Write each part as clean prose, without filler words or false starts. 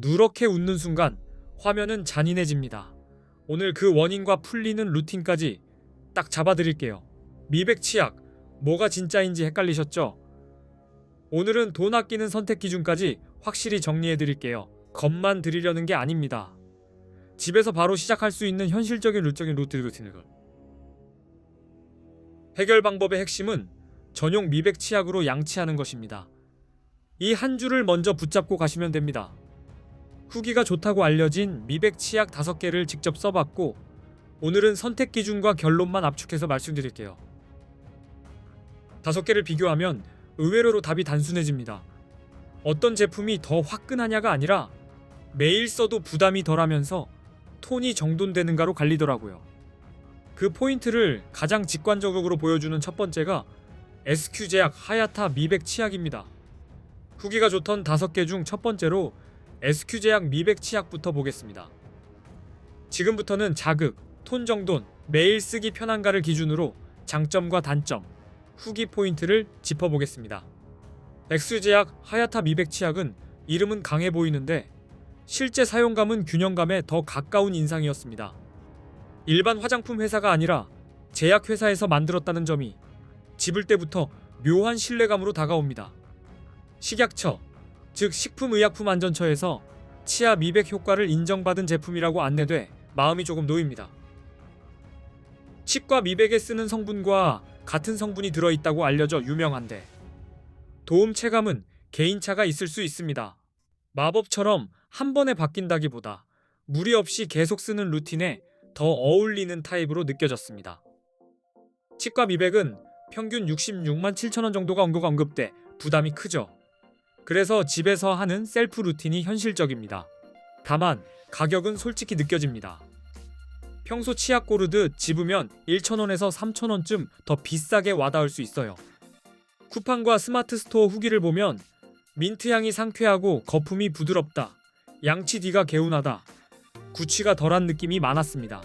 누렇게 웃는 순간 화면은 잔인해집니다. 오늘 그 원인과 풀리는 루틴까지 딱 잡아드릴게요. 미백 치약, 뭐가 진짜인지 헷갈리셨죠? 오늘은 돈 아끼는 선택 기준까지 확실히 정리해드릴게요. 겁만 드리려는 게 아닙니다. 집에서 바로 시작할 수 있는 현실적인 루틴을. 해결 방법의 핵심은 전용 미백 치약으로 양치하는 것입니다. 이 한 줄을 먼저 붙잡고 가시면 됩니다. 후기가 좋다고 알려진 미백 치약 5개를 직접 써봤고 오늘은 선택 기준과 결론만 압축해서 말씀드릴게요. 5개를 비교하면 의외로 답이 단순해집니다. 어떤 제품이 더 화끈하냐가 아니라 매일 써도 부담이 덜하면서 톤이 정돈되는가로 갈리더라고요. 그 포인트를 가장 직관적으로 보여주는 첫 번째가 SQ제약 하야타 미백 치약입니다. 후기가 좋던 5개 중 첫 번째로 SQ제약 미백 치약부터 보겠습니다. 지금부터는 자극, 톤 정돈, 매일 쓰기 편한가를 기준으로 장점과 단점, 후기 포인트를 짚어보겠습니다. SQ제약 하야타 미백 치약은 이름은 강해 보이는데 실제 사용감은 균형감에 더 가까운 인상이었습니다. 일반 화장품 회사가 아니라 제약회사에서 만들었다는 점이 집을 때부터 묘한 신뢰감으로 다가옵니다. 식약처, 즉 식품의약품안전처에서 치아 미백 효과를 인정받은 제품이라고 안내돼 마음이 조금 놓입니다. 치과 미백에 쓰는 성분과 같은 성분이 들어있다고 알려져 유명한데 도움 체감은 개인차가 있을 수 있습니다. 마법처럼 한 번에 바뀐다기보다 무리 없이 계속 쓰는 루틴에 더 어울리는 타입으로 느껴졌습니다. 치과 미백은 평균 66만 7천 원 정도가 언급돼 부담이 크죠. 그래서 집에서 하는 셀프 루틴이 현실적입니다. 다만 가격은 솔직히 느껴집니다. 평소 치약 고르듯 집으면 1,000원에서 3,000원쯤 더 비싸게 와닿을 수 있어요. 쿠팡과 스마트 스토어 후기를 보면 민트향이 상쾌하고 거품이 부드럽다, 양치 뒤가 개운하다, 구취가 덜한 느낌이 많았습니다.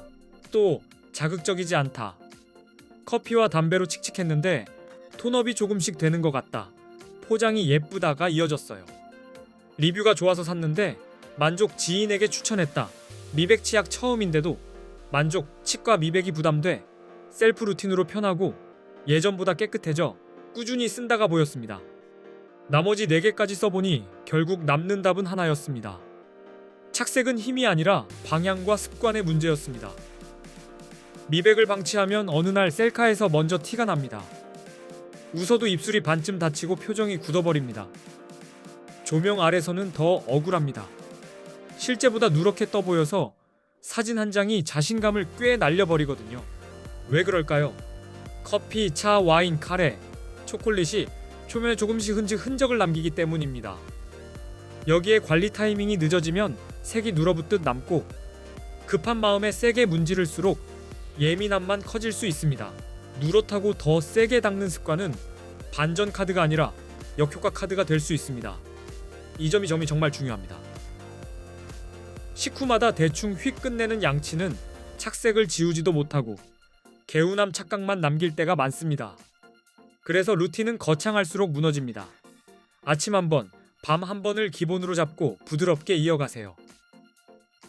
또 자극적이지 않다, 커피와 담배로 칙칙했는데 톤업이 조금씩 되는 것 같다, 포장이 예쁘다가 이어졌어요. 리뷰가 좋아서 샀는데 만족, 지인에게 추천했다, 미백 치약 처음인데도 만족, 치과 미백이 부담돼 셀프 루틴으로 편하고 예전보다 깨끗해져 꾸준히 쓴다가 보였습니다. 나머지 4개까지 써보니 결국 남는 답은 하나였습니다. 착색은 힘이 아니라 방향과 습관의 문제였습니다. 미백을 방치하면 어느 날 셀카에서 먼저 티가 납니다. 웃어도 입술이 반쯤 닫히고 표정이 굳어버립니다. 조명 아래서는 더 억울합니다. 실제보다 누렇게 떠 보여서 사진 한 장이 자신감을 꽤 날려버리거든요. 왜 그럴까요? 커피, 차, 와인, 카레, 초콜릿이 표면에 조금씩 흔적을 남기기 때문입니다. 여기에 관리 타이밍이 늦어지면 색이 눌어붙듯 남고 급한 마음에 세게 문지를수록 예민함만 커질 수 있습니다. 누렇다고 더 세게 닦는 습관은 반전 카드가 아니라 역효과 카드가 될 수 있습니다. 이 점이 정말 중요합니다. 식후마다 대충 휙 끝내는 양치는 착색을 지우지도 못하고 개운함 착각만 남길 때가 많습니다. 그래서 루틴은 거창할수록 무너집니다. 아침 한 번, 밤 한 번을 기본으로 잡고 부드럽게 이어가세요.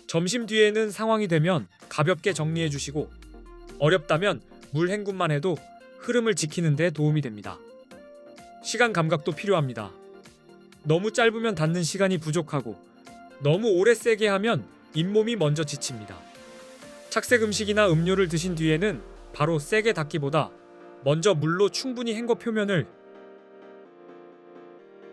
점심 뒤에는 상황이 되면 가볍게 정리해 주시고 어렵다면 물 헹굼만 해도 흐름을 지키는 데 도움이 됩니다. 시간 감각도 필요합니다. 너무 짧으면 닿는 시간이 부족하고 너무 오래 세게 하면 잇몸이 먼저 지칩니다. 착색 음식이나 음료를 드신 뒤에는 바로 세게 닦기보다 먼저 물로 충분히 헹궈 표면을.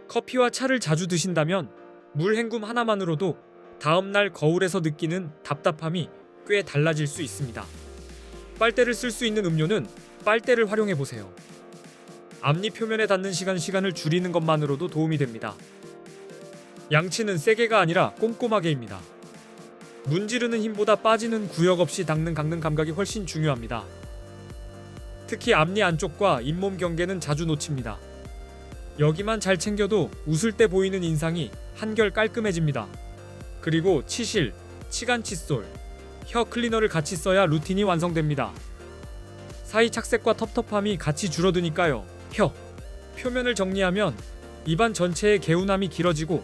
커피와 차를 자주 드신다면 물 헹굼 하나만으로도 다음날 거울에서 느끼는 답답함이 꽤 달라질 수 있습니다. 빨대를 쓸 수 있는 음료는 빨대를 활용해보세요. 앞니 표면에 닿는 시간을 줄이는 것만으로도 도움이 됩니다. 양치는 세게가 아니라 꼼꼼하게입니다. 문지르는 힘보다 빠지는 구역 없이 닦는 감각이 훨씬 중요합니다. 특히 앞니 안쪽과 잇몸 경계는 자주 놓칩니다. 여기만 잘 챙겨도 웃을 때 보이는 인상이 한결 깔끔해집니다. 그리고 치실, 치간 칫솔, 혀 클리너를 같이 써야 루틴이 완성됩니다. 사이 착색과 텁텁함이 같이 줄어드니까요. 혀 표면을 정리하면 입안 전체의 개운함이 길어지고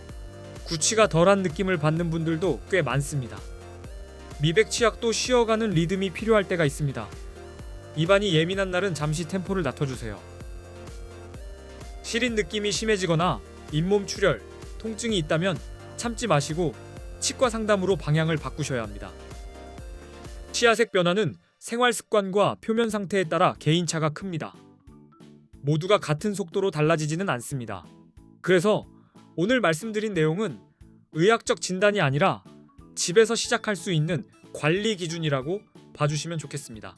구취가 덜한 느낌을 받는 분들도 꽤 많습니다. 미백 치약도 쉬어가는 리듬이 필요할 때가 있습니다. 입안이 예민한 날은 잠시 템포를 낮춰주세요. 시린 느낌이 심해지거나 잇몸 출혈, 통증이 있다면 참지 마시고 치과 상담으로 방향을 바꾸셔야 합니다. 치아색 변화는 생활 습관과 표면 상태에 따라 개인차가 큽니다. 모두가 같은 속도로 달라지지는 않습니다. 그래서 오늘 말씀드린 내용은 의학적 진단이 아니라 집에서 시작할 수 있는 관리 기준이라고 봐주시면 좋겠습니다.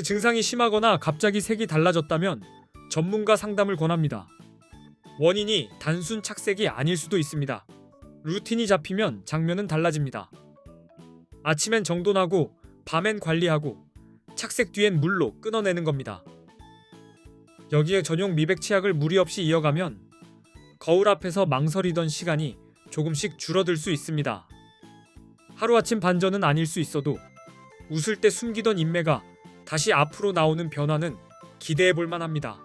증상이 심하거나 갑자기 색이 달라졌다면 전문가 상담을 권합니다. 원인이 단순 착색이 아닐 수도 있습니다. 루틴이 잡히면 장면은 달라집니다. 아침엔 정돈하고 밤엔 관리하고 착색 뒤엔 물로 끊어내는 겁니다. 여기에 전용 미백 치약을 무리 없이 이어가면 거울 앞에서 망설이던 시간이 조금씩 줄어들 수 있습니다. 하루아침 반전은 아닐 수 있어도 웃을 때 숨기던 인매가 다시 앞으로 나오는 변화는 기대해 볼 만합니다.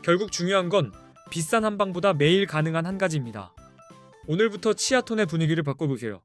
결국 중요한 건 비싼 한방보다 매일 가능한 한 가지입니다. 오늘부터 치아톤의 분위기를 바꿔보세요.